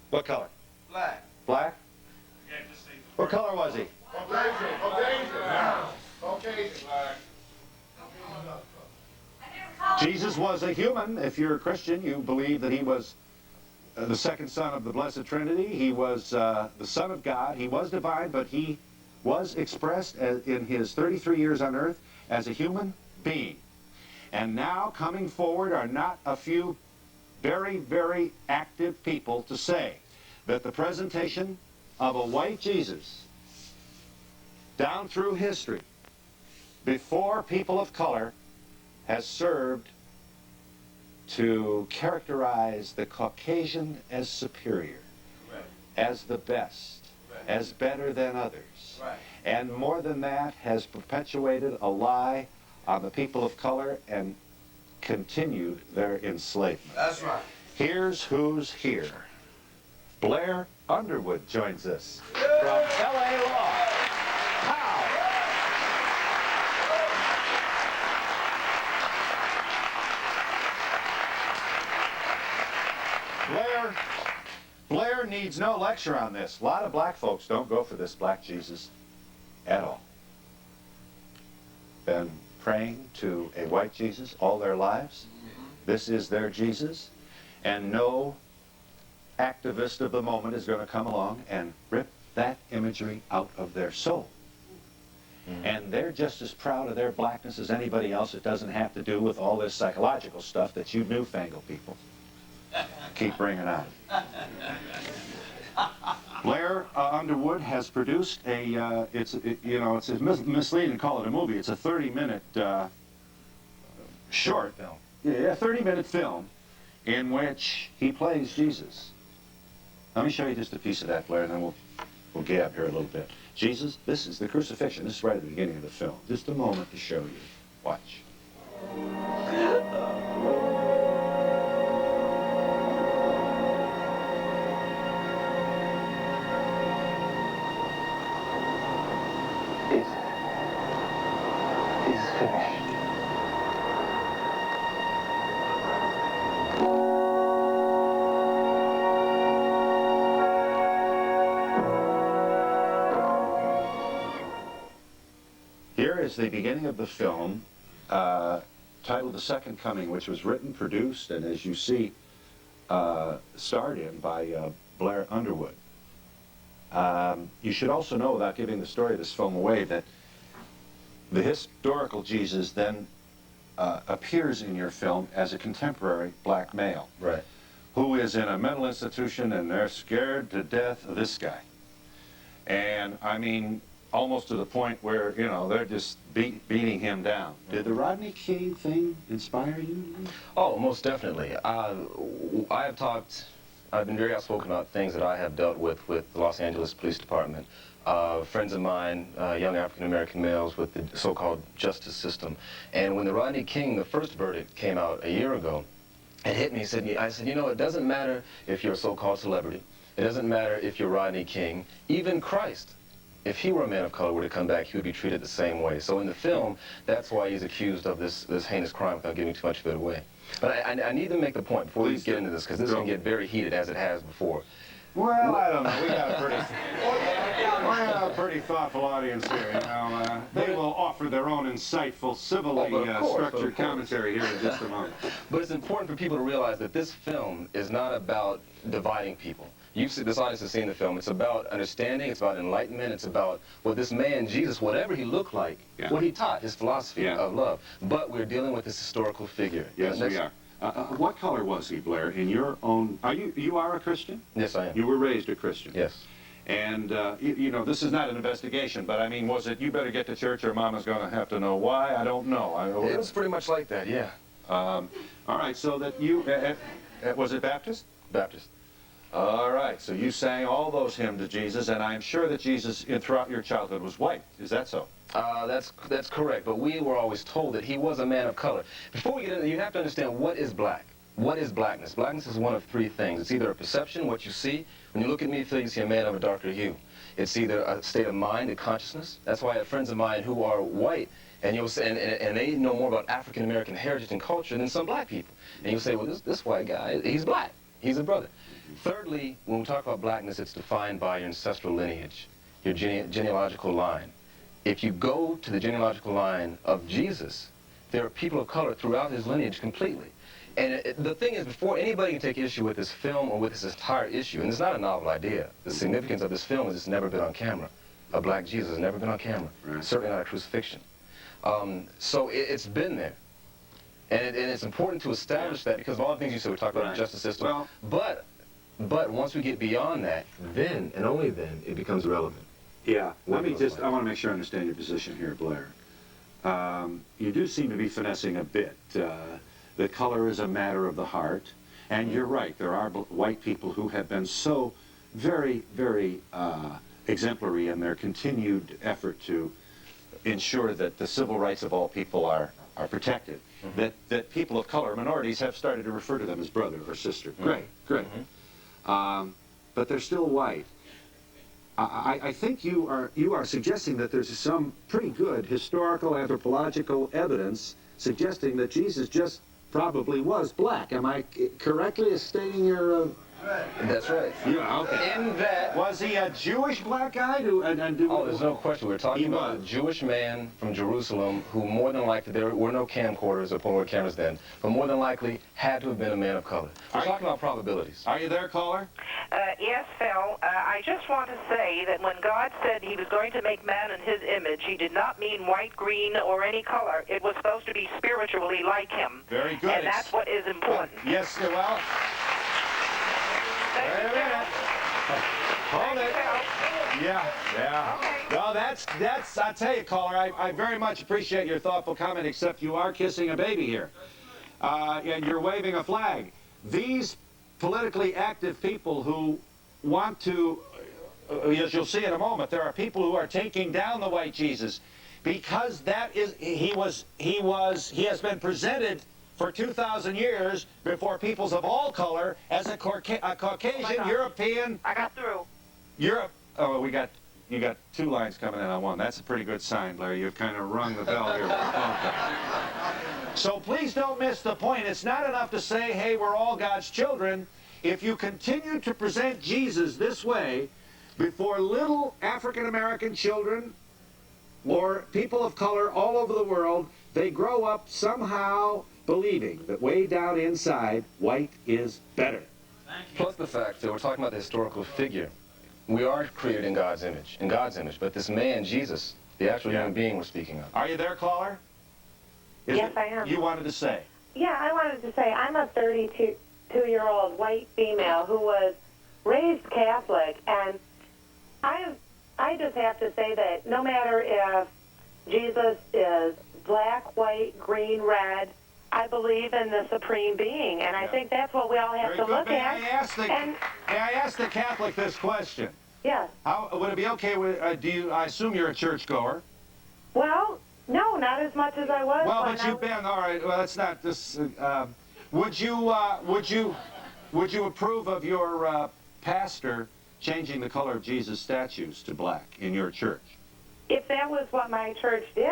What color? Black. Black? What color was he? Caucasian. Jesus was a human. If you're a Christian, you believe that he was the second son of the Blessed Trinity. He was the Son of God. He was divine, but he was expressed in his 33 years on earth as a human being. And now coming forward are not a few very, very active people to say that the presentation of a white Jesus down through history before people of color has served to characterize the Caucasian as superior, as the best, as better than others. And more than that, has perpetuated a lie on the people of color and continued their enslavement. That's right. Here's who's here. Blair Underwood joins us from L.A. Law. How? Blair needs no lecture on this. A lot of black folks don't go for this black Jesus at all. Been praying to a white Jesus all their lives. This is their Jesus. And no activist of the moment is going to come along and rip that imagery out of their soul. And they're just as proud of their blackness as anybody else. It doesn't have to do with all this psychological stuff that you newfangled people keep bringing out. Blair Underwood has produced a, it's misleading to call it a movie. It's a 30-minute short film. Yeah, a 30-minute film in which he plays Jesus. Let me show you just a piece of that, Blair, and then we'll gab here a little bit. Jesus, this is the crucifixion. This is right at the beginning of the film. Just a moment to show you. Watch. It's finished. Here is the beginning of the film, titled The Second Coming, which was written, produced, and as you see, starred in by Blair Underwood. You should also know, without giving the story of this film away, that the historical Jesus then appears in your film as a contemporary black male. Right. Who is in a mental institution, and they're scared to death of this guy. And, I mean, almost to the point where, you know, they're just beating him down. Did the Rodney King thing inspire you? Oh, most definitely. I've been very outspoken about things that I have dealt with the Los Angeles Police Department. Friends of mine, young African-American males with the so-called justice system. And when the Rodney King, the first verdict, came out a year ago, it hit me. I said, you know, it doesn't matter if you're a so-called celebrity. It doesn't matter if you're Rodney King. Even Christ, if he were a man of color, were to come back, he would be treated the same way. So in the film, that's why he's accused of this heinous crime, without giving too much of it away. But I need to make the point before we get into this, because this can get very heated, as it has before. Well, I don't know. We got a pretty thoughtful audience here. You know, they will offer their own insightful, civilly structured commentary here in just a moment. But it's important for people to realize that this film is not about dividing people. This audience has seen the film. It's about understanding. It's about enlightenment. It's about what this man, Jesus, whatever he looked like, what he taught, his philosophy of love. But we're dealing with this historical figure. Yes, we are. What color was he, Blair, in your own... You are a Christian? Yes, I am. You were raised a Christian? Yes. And, you know, this is not an investigation, but, I mean, was it, you better get to church or Mama's going to have to know why? I don't know. It was pretty much like that, yeah. All right, so that you... was it Baptist? Baptist. All right, so you sang all those hymns to Jesus, and I'm sure that Jesus, throughout your childhood, was white. Is that so? That's correct, but we were always told that he was a man of color. Before we get into it, you have to understand what is black. What is blackness? Blackness is one of three things. It's either a perception, what you see. When you look at me, you feel you see a man of a darker hue. It's either a state of mind, a consciousness. That's why I have friends of mine who are white, and you'll say, and they know more about African-American heritage and culture than some black people. And you'll say, well, this white guy, he's black. He's a brother. Thirdly, when we talk about blackness, it's defined by your ancestral lineage, your genealogical line. If you go to the genealogical line of Jesus, there are people of color throughout his lineage completely. And the thing is, before anybody can take issue with this film or with this entire issue, and it's not a novel idea, the significance of this film is it's never been on camera. A black Jesus has never been on camera. Right. Certainly not a crucifixion. So it's been there. And it's important to establish that because of all the things you said. We talked about the justice system. Well, but once we get beyond that, then, and only then, it becomes relevant. yeah, What let me it looks just, like. I want to make sure I understand your position here, Blair. You do seem to be finessing a bit. The color is a matter of the heart, and you're right, there are white people who have been so very, very exemplary in their continued effort to ensure that the civil rights of all people are protected, that people of color, minorities, have started to refer to them as brother or sister. Great, great. But they're still white. I think you are suggesting that there's some pretty good historical anthropological evidence suggesting that Jesus just probably was black. Am I correctly stating your? That's right. Yeah. Okay. In that, Was he a Jewish black guy? oh, there's no question. We're talking He about a was. Jewish man from Jerusalem who more than likely, there were no camcorders or Polaroid cameras then, but more than likely had to have been a man of color. We're talking about probabilities. Are you there, caller? Yes, Phil. I just want to say that when God said he was going to make man in his image, he did not mean white, green, or any color. It was supposed to be spiritually like him. Very good. And that's what is important. Yes, well, Thank wait you, a minute. Phil. Hold Thank it. you, Phil. Yeah. Okay. Well, that's, I tell you, caller, I very much appreciate your thoughtful comment, except you are kissing a baby here. And you're waving a flag. These politically active people who want to, as you'll see in a moment, there are people who are taking down the white Jesus because that is, he has been presented for 2,000 years before peoples of all color as a Caucasian, God. European, I got through. Europe. Oh, you got two lines coming in on one. That's a pretty good sign, Larry. You've kind of rung the bell here. So please don't miss the point. It's not enough to say, hey, we're all God's children. If you continue to present Jesus this way before little African-American children or people of color all over the world, they grow up somehow believing that way down inside, white is better. Plus the fact that we're talking about the historical figure. We are created in God's image, but this man, Jesus, the actual Yeah. human being we're speaking of. Are you there, caller? Yes, I am. You wanted to say. Yeah, I wanted to say I'm a 32-year-old white female who was raised Catholic, and I just have to say that no matter if Jesus is black, white, green, red, I believe in the Supreme Being, and I Yeah. think that's what we all have Very to good. look May at. I ask the Catholic this question? Yes. How would it be okay with? I assume you're a churchgoer. Well, no, not as much as I was. Well, when but I you've was- been all right. Well, that's not this. Would you approve of your pastor changing the color of Jesus statues to black in your church? If that was what my church did,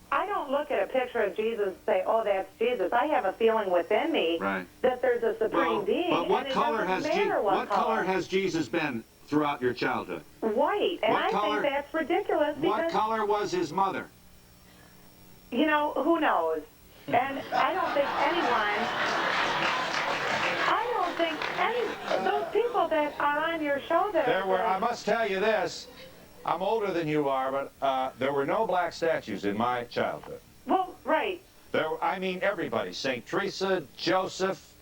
I don't look at a picture of Jesus and say, oh, that's Jesus. I have a feeling within me Right. that there's a Supreme Being. but what and it color doesn't has matter what color color has Jesus been throughout your childhood? White. And what I color- think that's ridiculous What because, color was his mother? you know, who knows? And I don't think those people that are on your show that There were. I must tell you this. I'm older than you are, but there were no black statues in my childhood. well, right. I mean, everybody. St. Teresa, Joseph,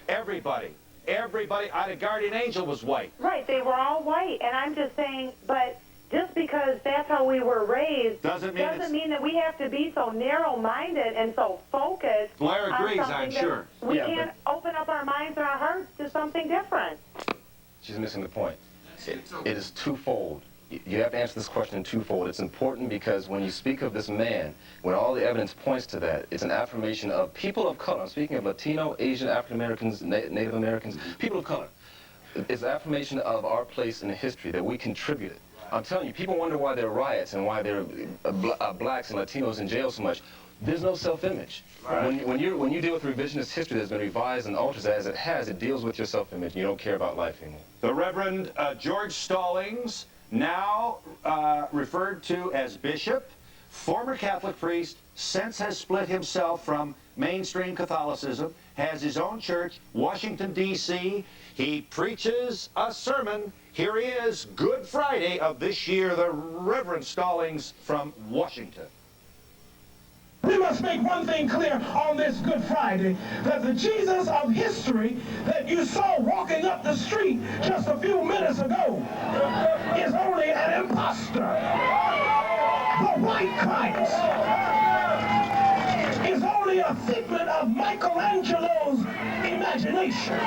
everybody. Everybody. The guardian angel was white. Right, they were all white. And I'm just saying, but just because that's how we were raised Doesn't mean that we have to be so narrow-minded and so focused. Blair on agrees, something I'm that sure. We Yeah, can't open up our minds and our hearts to something different. She's missing the point. It is twofold. You have to answer this question twofold. It's important because when you speak of this man, when all the evidence points to that, it's an affirmation of people of color. I'm speaking of Latino, Asian, African Americans, Native Americans, people of color. It's an affirmation of our place in history that we contributed. I'm telling you, people wonder why there are riots and why there are blacks and Latinos in jail so much. there's no self-image. Right. When you deal with revisionist history that's been revised and altered as it has, it deals with your self-image. You don't care about life anymore. The Reverend George Stallings, now referred to as bishop, former Catholic priest, since has split himself from mainstream Catholicism, has his own church, Washington, D.C. He preaches a sermon. Here he is, Good Friday of this year, the Reverend Stallings from Washington. We must make one thing clear on this Good Friday, that the Jesus of history that you saw walking up the street just a few minutes ago is only an imposter. The white Christ is only a figment of Michelangelo's imagination.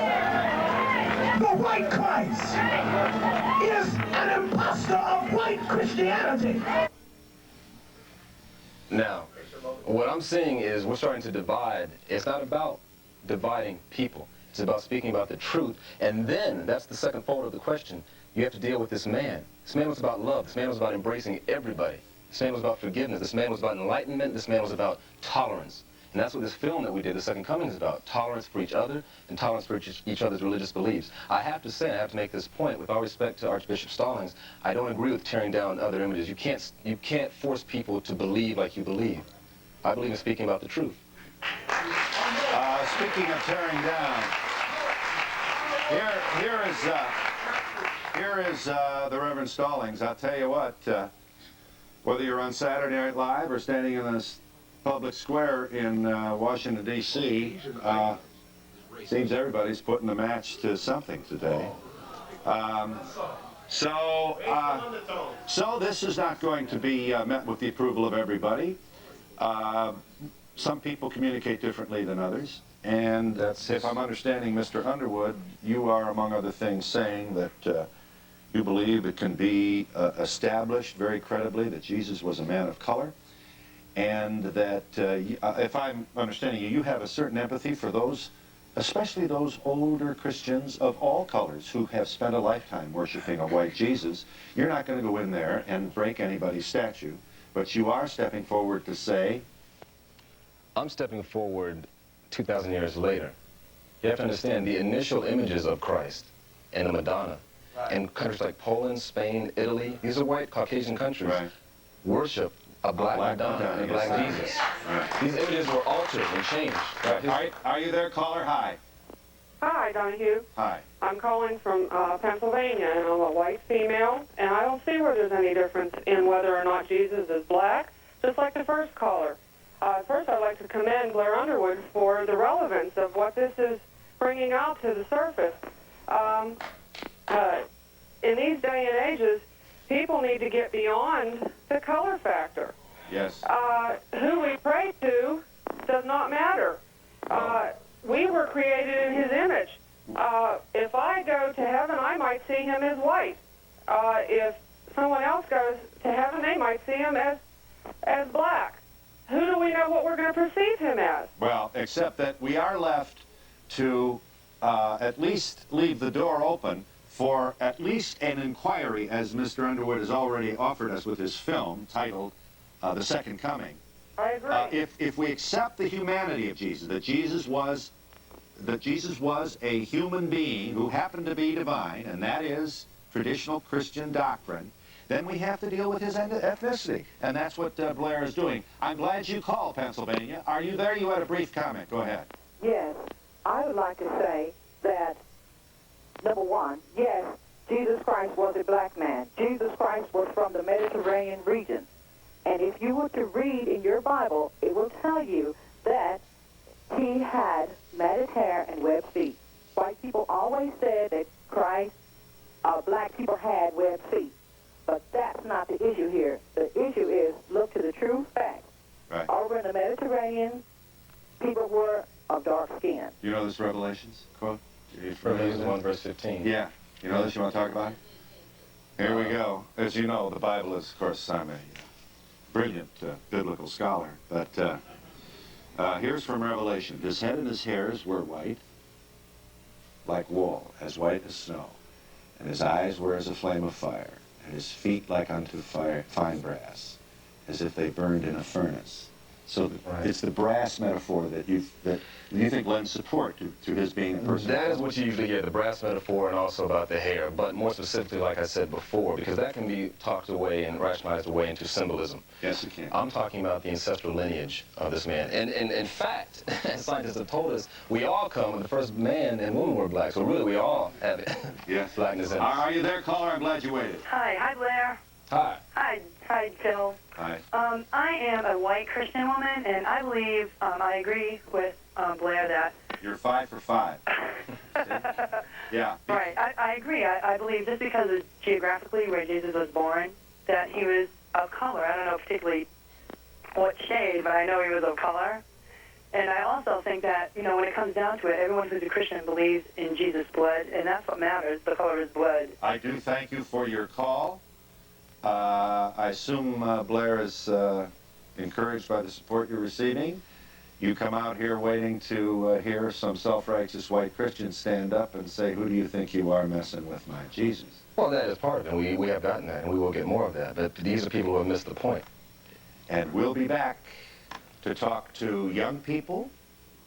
The white Christ is an imposter of white Christianity. Now, what I'm seeing is we're starting to divide. It's not about dividing people. It's about speaking about the truth. And then, that's the second fold of the question, you have to deal with this man. This man was about love. This man was about embracing everybody. This man was about forgiveness. This man was about enlightenment. This man was about tolerance. And that's what this film that we did, The Second Coming, is about. Tolerance for each other and tolerance for each other's religious beliefs. I have to say, I have to make this point, with all respect to Archbishop Stallings, I don't agree with tearing down other images. You can't force people to believe like you believe. I believe in speaking about the truth. Speaking of tearing down, here is the Reverend Stallings. I'll tell you what, whether you're on Saturday Night Live or standing in this public square in Washington, D.C., seems everybody's putting a match to something today. So this is not going to be met with the approval of everybody. Some people communicate differently than others. And if I'm understanding Mr. Underwood, you are, among other things, saying that you believe it can be established very credibly that Jesus was a man of color, and that, if I'm understanding you, you have a certain empathy for those, especially those older Christians of all colors who have spent a lifetime worshiping a white Jesus. You're not going to go in there and break anybody's statue, but you are stepping forward to say, I'm stepping forward 2,000 years later. You have to understand the initial images of Christ and the Madonna, and countries like Poland, Spain, Italy, these are white Caucasian countries, worship a black Madonna and a black Jesus. Right. These images were altered and changed. Right. Are you there, caller? Hi. Hi, Donahue. Hi. I'm calling from Pennsylvania, and I'm a white female, and I don't see where there's any difference in whether or not Jesus is black, just like the first caller. First, I'd like to commend Blair Underwood for the relevance of what this is bringing out to the surface. In these day and ages, people need to get beyond the color factor. Yes. Who we pray to does not matter. We were created in his image. If I go to heaven, I might see him as white. If someone else goes to heaven, they might see him as black. Who do we know what we're going to perceive him as? Well, except that we are left to at least leave the door open for at least an inquiry, as Mr. Underwood has already offered us with his film titled The Second Coming. I agree. If we accept the humanity of Jesus, that Jesus was a human being who happened to be divine, and that is traditional Christian doctrine, then we have to deal with his ethnicity. And that's what Blair is doing. I'm glad you called, Pennsylvania. Are you there? You had a brief comment. Go ahead. Yes, I would like to say that, number one, yes, Jesus Christ was a black man. Jesus Christ was from the Mediterranean region. And if you were to read in your Bible, it will tell you that he had matted hair and webbed feet. White people always said that black people had webbed feet. But that's not the issue here. The issue is, look to the true fact. Right. Over in the Mediterranean, people were of dark skin. You know this Revelations quote? Revelations 1 verse 15. Yeah. You know this? You want to talk about it? Here we go. As you know, the Bible is, of course, I'm a brilliant biblical scholar. But here's from Revelation. His head and his hairs were white, like wool, as white as snow. And his eyes were as a flame of fire. And his feet like unto fine brass, as if they burned in a furnace. So it's the brass metaphor that you think lends support to his being a person. That is what you usually get, the brass metaphor, and also about the hair. But more specifically, like I said before, because that can be talked away and rationalized away into symbolism. Yes, it can. I'm talking about the ancestral lineage of this man. And in fact, scientists have told us we all come, and the first man and woman were black. So really, we all have it. Yes. Blackness in us. Are you there, caller? I'm glad you waited. Hi, Blair. Hi. Hi, Phil. Hi. I am a white Christian woman, and I believe, I agree with Blair that... You're 5 for 5. Yeah. Right, I agree. I believe just because of geographically where Jesus was born, that he was of color. I don't know particularly what shade, but I know he was of color. And I also think that, you know, when it comes down to it, everyone who's a Christian believes in Jesus' blood, and that's what matters, the color of his blood. I do thank you for your call. I assume Blair is encouraged by the support you're receiving. You come out here waiting to hear some self-righteous white Christians stand up and say, who do you think you are messing with my Jesus? Well, that is part of it. We have gotten that, and we will get more of that. But these are people who have missed the point. And we'll be back to talk to young people,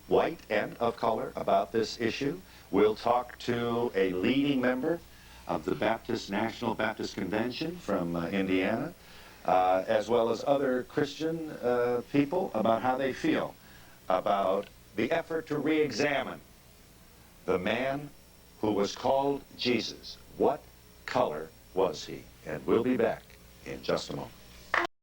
white and of color, about this issue. We'll talk to a leading member of the National Baptist Convention from Indiana, as well as other Christian people about how they feel about the effort to re-examine the man who was called Jesus. What color was he? And we'll be back in just a moment.